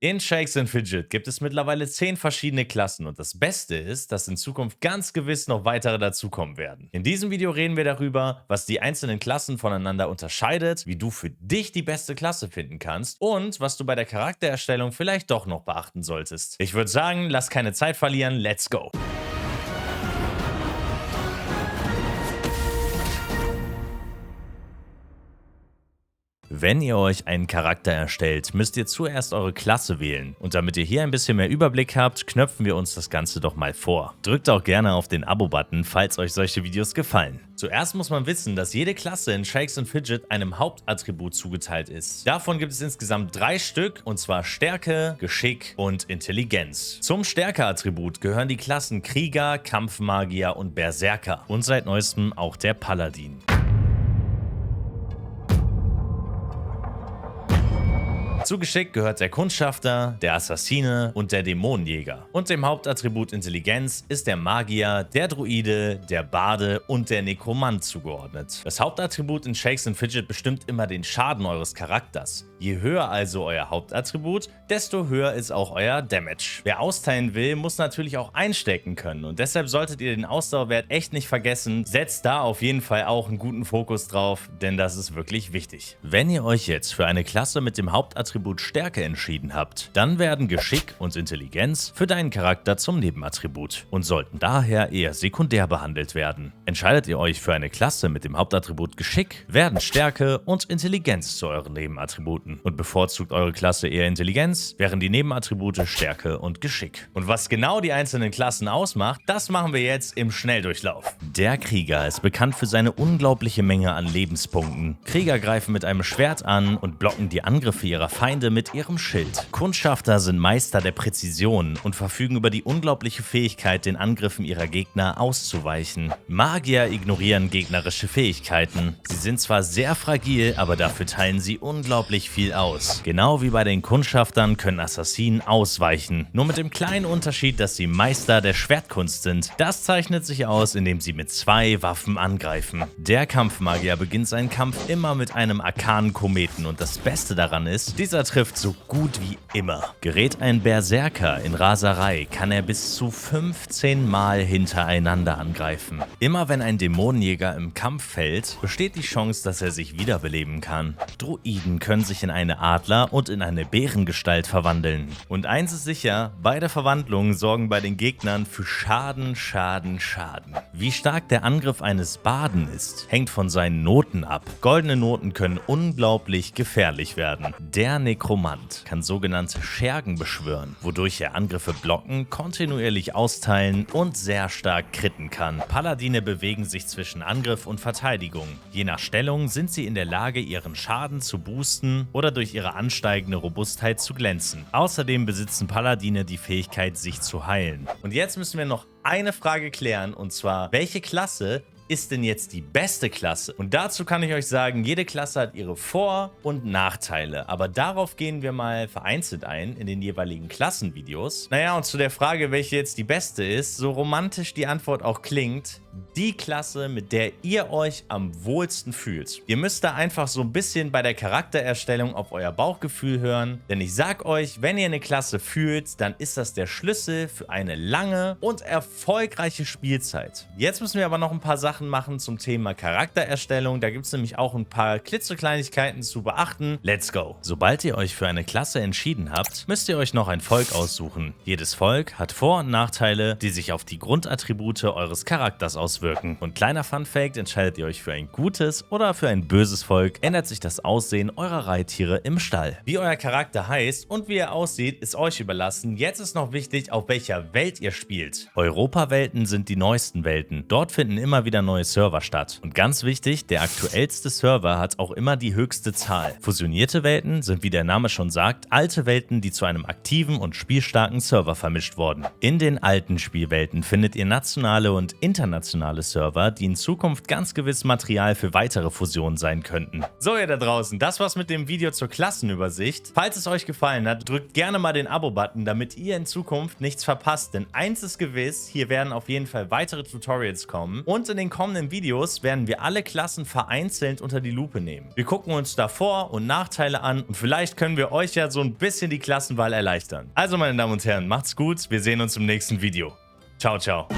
In Shakes and Fidget gibt es mittlerweile 10 verschiedene Klassen und das Beste ist, dass in Zukunft ganz gewiss noch weitere dazukommen werden. In diesem Video reden wir darüber, was die einzelnen Klassen voneinander unterscheidet, wie du für dich die beste Klasse finden kannst und was du bei der Charaktererstellung vielleicht doch noch beachten solltest. Ich würde sagen, lass keine Zeit verlieren, let's go! Wenn ihr euch einen Charakter erstellt, müsst ihr zuerst eure Klasse wählen. Und damit ihr hier ein bisschen mehr Überblick habt, knöpfen wir uns das Ganze doch mal vor. Drückt auch gerne auf den Abo-Button, falls euch solche Videos gefallen. Zuerst muss man wissen, dass jede Klasse in Shakes and Fidget einem Hauptattribut zugeteilt ist. Davon gibt es insgesamt 3 Stück, und zwar Stärke, Geschick und Intelligenz. Zum Stärke-Attribut gehören die Klassen Krieger, Kampfmagier und Berserker und seit neuestem auch der Paladin. Zu Geschick gehört der Kundschafter, der Assassine und der Dämonenjäger. Und dem Hauptattribut Intelligenz ist der Magier, der Druide, der Bade und der Nekromant zugeordnet. Das Hauptattribut in Shakes and Fidget bestimmt immer den Schaden eures Charakters. Je höher also euer Hauptattribut, desto höher ist auch euer Damage. Wer austeilen will, muss natürlich auch einstecken können und deshalb solltet ihr den Ausdauerwert echt nicht vergessen. Setzt da auf jeden Fall auch einen guten Fokus drauf, denn das ist wirklich wichtig. Wenn ihr euch jetzt für eine Klasse mit dem Hauptattribut Stärke entschieden habt, dann werden Geschick und Intelligenz für deinen Charakter zum Nebenattribut und sollten daher eher sekundär behandelt werden. Entscheidet ihr euch für eine Klasse mit dem Hauptattribut Geschick, werden Stärke und Intelligenz zu euren Nebenattributen. Und bevorzugt eure Klasse eher Intelligenz, wären die Nebenattribute Stärke und Geschick. Und was genau die einzelnen Klassen ausmacht, das machen wir jetzt im Schnelldurchlauf. Der Krieger ist bekannt für seine unglaubliche Menge an Lebenspunkten. Krieger greifen mit einem Schwert an und blocken die Angriffe ihrer Feinde mit ihrem Schild. Kundschafter sind Meister der Präzision und verfügen über die unglaubliche Fähigkeit, den Angriffen ihrer Gegner auszuweichen. Magier ignorieren gegnerische Fähigkeiten. Sie sind zwar sehr fragil, aber dafür teilen sie unglaublich viel aus. Genau wie bei den Kundschaftern können Assassinen ausweichen. Nur mit dem kleinen Unterschied, dass sie Meister der Schwertkunst sind. Das zeichnet sich aus, indem sie mit 2 Waffen angreifen. Der Kampfmagier beginnt seinen Kampf immer mit einem arkanen Kometen und das Beste daran ist, dieser trifft so gut wie immer. Gerät ein Berserker in Raserei, kann er bis zu 15 Mal hintereinander angreifen. Immer wenn ein Dämonenjäger im Kampf fällt, besteht die Chance, dass er sich wiederbeleben kann. Druiden können sich in eine Adler- und in eine Bärengestalt verwandeln. Und eins ist sicher, beide Verwandlungen sorgen bei den Gegnern für Schaden, Schaden, Schaden. Wie stark der Angriff eines Baden ist, hängt von seinen Noten ab. Goldene Noten können unglaublich gefährlich werden. Der Nekromant kann sogenannte Schergen beschwören, wodurch er Angriffe blocken, kontinuierlich austeilen und sehr stark critten kann. Paladine bewegen sich zwischen Angriff und Verteidigung. Je nach Stellung sind sie in der Lage, ihren Schaden zu boosten oder durch ihre ansteigende Robustheit zu glänzen. Außerdem besitzen Paladine die Fähigkeit, sich zu heilen. Und jetzt müssen wir noch eine Frage klären, und zwar, welche Klasse ist denn jetzt die beste Klasse? Und dazu kann ich euch sagen, jede Klasse hat ihre Vor- und Nachteile, aber darauf gehen wir mal vereinzelt ein in den jeweiligen Klassenvideos. Naja, und zu der Frage, welche jetzt die beste ist, so romantisch die Antwort auch klingt, die Klasse, mit der ihr euch am wohlsten fühlt. Ihr müsst da einfach so ein bisschen bei der Charaktererstellung auf euer Bauchgefühl hören, denn ich sag euch, wenn ihr eine Klasse fühlt, dann ist das der Schlüssel für eine lange und erfolgreiche Spielzeit. Jetzt müssen wir aber noch ein paar Sachen machen zum Thema Charaktererstellung. Da gibt es nämlich auch ein paar klitzekleinigkeiten zu beachten. Let's go! Sobald ihr euch für eine Klasse entschieden habt, müsst ihr euch noch ein Volk aussuchen. Jedes Volk hat Vor- und Nachteile, die sich auf die Grundattribute eures Charakters auswirken. Und kleiner Funfact: entscheidet ihr euch für ein gutes oder für ein böses Volk, ändert sich das Aussehen eurer Reittiere im Stall. Wie euer Charakter heißt und wie er aussieht, ist euch überlassen. Jetzt ist noch wichtig, auf welcher Welt ihr spielt. Europawelten sind die neuesten Welten. Dort finden immer wieder neue Server statt. Und ganz wichtig, der aktuellste Server hat auch immer die höchste Zahl. Fusionierte Welten sind, wie der Name schon sagt, alte Welten, die zu einem aktiven und spielstarken Server vermischt wurden. In den alten Spielwelten findet ihr nationale und internationale Server, die in Zukunft ganz gewiss Material für weitere Fusionen sein könnten. So, ihr da draußen, das war's mit dem Video zur Klassenübersicht. Falls es euch gefallen hat, drückt gerne mal den Abo-Button, damit ihr in Zukunft nichts verpasst, denn eins ist gewiss, hier werden auf jeden Fall weitere Tutorials kommen und in den kommenden Videos werden wir alle Klassen vereinzelt unter die Lupe nehmen. Wir gucken uns da Vor- und Nachteile an und vielleicht können wir euch ja so ein bisschen die Klassenwahl erleichtern. Also meine Damen und Herren, macht's gut, wir sehen uns im nächsten Video. Ciao, ciao.